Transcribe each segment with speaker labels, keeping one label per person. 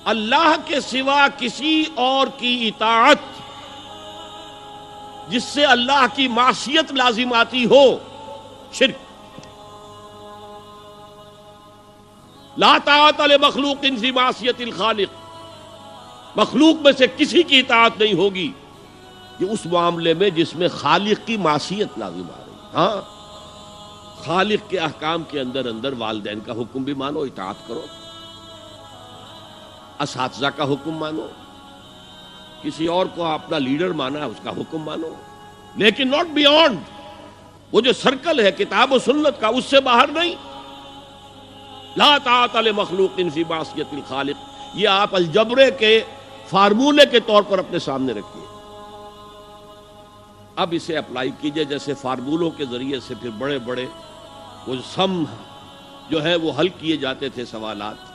Speaker 1: اللہ کے سوا کسی اور کی اطاعت جس سے اللہ کی معصیت لازم آتی ہو، شرک۔ لا طاعت لمخلوق فی معصیت الخالق، مخلوق میں سے کسی کی اطاعت نہیں ہوگی یہ اس معاملے میں جس میں خالق کی معصیت لازم آ رہی۔ ہاں، خالق کے احکام کے اندر والدین کا حکم بھی مانو، اطاعت کرو، اساتذہ کا حکم مانو، کسی اور کو اپنا لیڈر مانا ہے اس کا حکم مانو، لیکن ناٹ بیونڈ، وہ جو سرکل ہے کتاب و سنت کا اس سے باہر نہیں۔ لا طاعت لمخلوق فی معصیت الخالق، یہ آپ الجبرے کے فارمولے کے طور پر اپنے سامنے رکھیے، اب اسے اپلائی کیجئے۔ جیسے فارمولوں کے ذریعے سے پھر بڑے بڑے وہ سم جو ہے وہ حل کیے جاتے تھے سوالات۔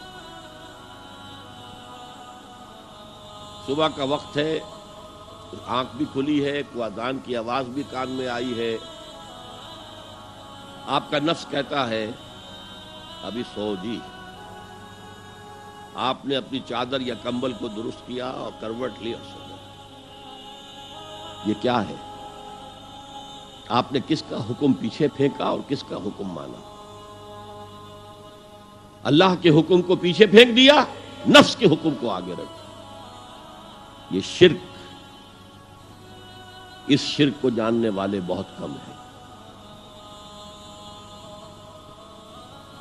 Speaker 1: صبح کا وقت ہے، آنکھ بھی کھلی ہے، کوئی اذان کی آواز بھی کان میں آئی ہے، آپ کا نفس کہتا ہے ابھی سو جی۔ آپ نے اپنی چادر یا کمبل کو درست کیا اور کروٹ لی اور سو گئے۔ یہ کیا ہے؟ آپ نے کس کا حکم پیچھے پھینکا اور کس کا حکم مانا؟ اللہ کے حکم کو پیچھے پھینک دیا، نفس کے حکم کو آگے رکھا۔ یہ شرک، اس شرک کو جاننے والے بہت کم ہیں۔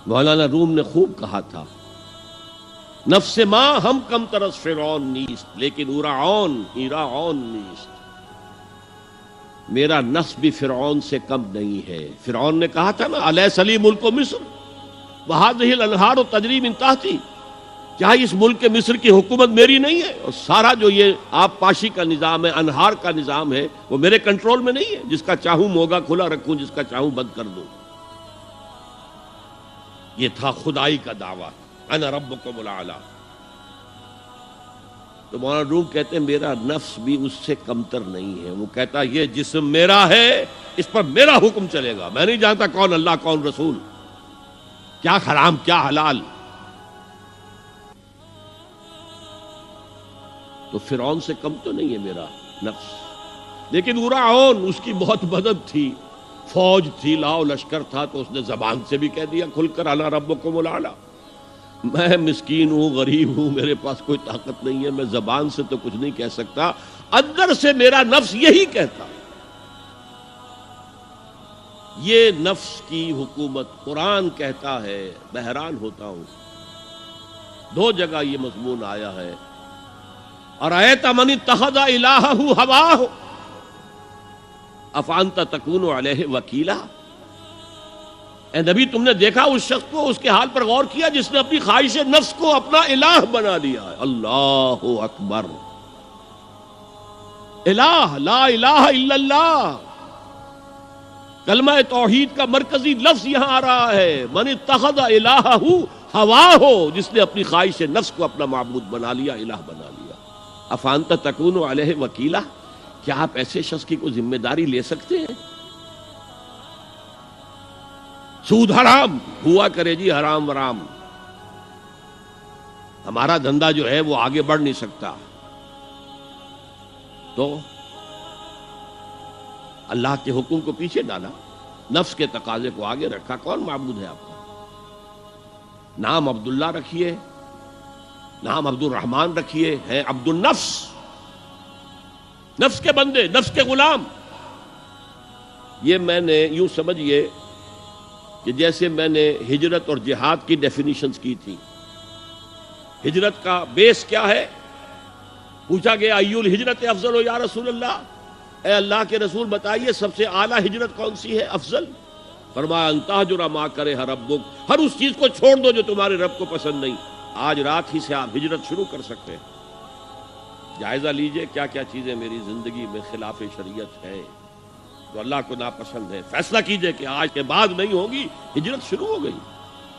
Speaker 1: مولانا روم نے خوب کہا تھا، نفس ماں ہم کم ترس فرعون نیست لیکن اورعون ایراعون نیست۔ میرا نفس بھی فرعون سے کم نہیں ہے۔ فرعون نے کہا تھا نا الیس لی ملک مصر وہذہ الانہار تجری من تحتی، کیا اس ملک مصر کی حکومت میری نہیں ہے؟ اور سارا جو یہ آب پاشی کا نظام ہے، انہار کا نظام ہے، وہ میرے کنٹرول میں نہیں ہے؟ جس کا چاہوں موگا کھلا رکھوں، جس کا چاہوں بند کر دوں۔ یہ تھا خدائی کا دعویٰ، انا ربکم الاعلی۔ تو مولانا روم کہتے ہیں میرا نفس بھی اس سے کمتر نہیں ہے۔ وہ کہتا یہ جسم میرا ہے، اس پر میرا حکم چلے گا، میں نہیں جانتا کون اللہ کون رسول، کیا حرام کیا حلال۔ تو فرعون سے کم تو نہیں ہے میرا نفس، لیکن اورعون اس کی بہت مدد تھی، فوج تھی، لاؤ لشکر تھا، تو اس نے زبان سے بھی کہہ دیا کھل کر انا ربکم الاعلی۔ میں مسکین ہوں، غریب ہوں، میرے پاس کوئی طاقت نہیں ہے، میں زبان سے تو کچھ نہیں کہہ سکتا، اندر سے میرا نفس یہی کہتا۔ یہ نفس کی حکومت قرآن کہتا ہے، میں حیران ہوتا ہوں، دو جگہ یہ مضمون آیا ہے، ارأیت من اتخذ الہہ ہواہ افانت تکون علیہ وکیلا۔ اے نبی تم نے دیکھا اس شخص کو، اس کے حال پر غور کیا جس نے اپنی خواہش نفس کو اپنا الہ بنا لیا ہے۔ اللہ اکبر، الہ، لا الہ الا اللہ، کلمہ توحید کا مرکزی لفظ یہاں آ رہا ہے، من اتخذ الہہ ہواہ، جس نے اپنی خواہش نفس کو اپنا معبود بنا لیا، الہ بنا لیا۔ افانت تکون علیہ وکیلا، کیا آپ ایسے شخص کی کوئی ذمہ داری لے سکتے ہیں؟ سود حرام ہوا کرے جی، حرام ورام، ہمارا دھندا جو ہے وہ آگے بڑھ نہیں سکتا، تو اللہ کے حکم کو پیچھے ڈالا، نفس کے تقاضے کو آگے رکھا۔ کون معبود ہے آپ کا؟ نام عبداللہ رکھیے، نام عبد الرحمن رکھیے، ہے عبد النفس، نفس کے بندے، نفس کے غلام۔ یہ میں نے یوں سمجھئے کہ جیسے میں نے ہجرت اور جہاد کی ڈیفینیشنز کی تھی۔ ہجرت کا بیس کیا ہے؟ پوچھا گیا ای الہجرت افضل یا رسول اللہ، اے اللہ کے رسول بتائیے سب سے اعلیٰ ہجرت کون سی ہے، افضل؟ فرمایا ان تہجر ما کرہ ربک، ہر اس چیز کو چھوڑ دو جو تمہارے رب کو پسند نہیں۔ آج رات ہی سے آپ ہجرت شروع کر سکتے ہیں۔ جائزہ لیجئے کیا کیا چیزیں میری زندگی میں خلاف شریعت ہے، جو اللہ کو ناپسند ہے، فیصلہ کیجئے کہ آج کے بعد نہیں ہوگی۔ ہجرت شروع ہو گئی،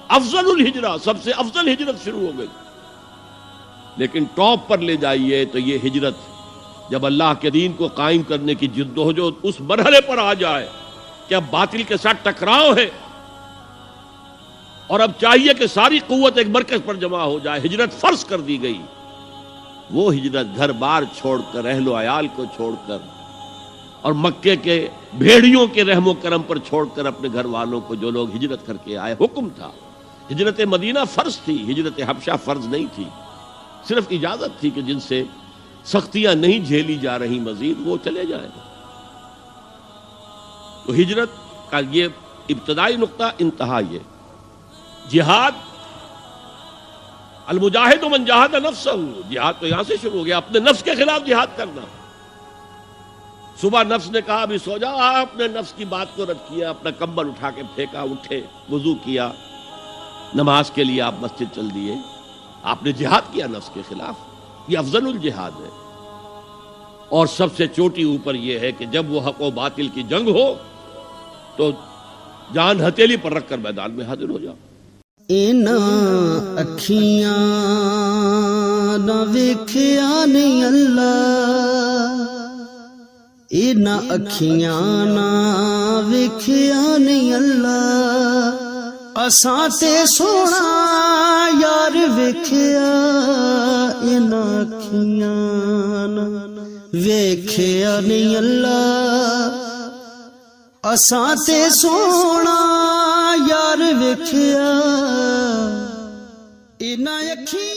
Speaker 1: افضل الہجرہ، سب سے افضل ہجرت شروع ہو گئی۔ لیکن ٹاپ پر لے جائیے تو یہ ہجرت جب اللہ کے دین کو قائم کرنے کی جدوجہد اس مرحلے پر آ جائے کہ اب باطل کے ساتھ ٹکراؤ ہے اور اب چاہیے کہ ساری قوت ایک مرکز پر جمع ہو جائے، ہجرت فرض کر دی گئی، وہ ہجرت گھر بار چھوڑ کر، اہل و عیال کو چھوڑ کر، اور مکے کے بھیڑیوں کے رحم و کرم پر چھوڑ کر اپنے گھر والوں کو جو لوگ ہجرت کر کے آئے، حکم تھا۔ ہجرت مدینہ فرض تھی، ہجرت حبشہ فرض نہیں تھی، صرف اجازت تھی کہ جن سے سختیاں نہیں جھیلی جا رہی مزید وہ چلے جائیں۔ تو ہجرت کا یہ ابتدائی نقطہ، انتہا یہ جہاد، المجاہد من جاہد نفسہ، جہاد تو یہاں سے شروع ہو گیا، اپنے نفس کے خلاف جہاد کرنا۔ صبح نفس نے کہا ابھی سو جاؤ، آپ نے نفس کی بات کو رد کیا، اپنا کمبل اٹھا کے پھینکا، اٹھے، وضو کیا، نماز کے لیے آپ مسجد چل دیے، آپ نے جہاد کیا نفس کے خلاف۔ یہ افضل الجہاد ہے، اور سب سے چوٹی اوپر یہ ہے کہ جب وہ حق و باطل کی جنگ ہو تو جان ہتھیلی پر رکھ کر میدان میں حاضر ہو جاؤ۔
Speaker 2: اکھیاں نہ ویکھیا نہیں اللہ، اکھیاں نہ ویکھیا نہیں اللہ، اساں تے سونا یار ویکھیا، اکھیاں نہ ویکھیا نہیں اللہ، اساں تے سونا یار ویکھیا، اکھیاں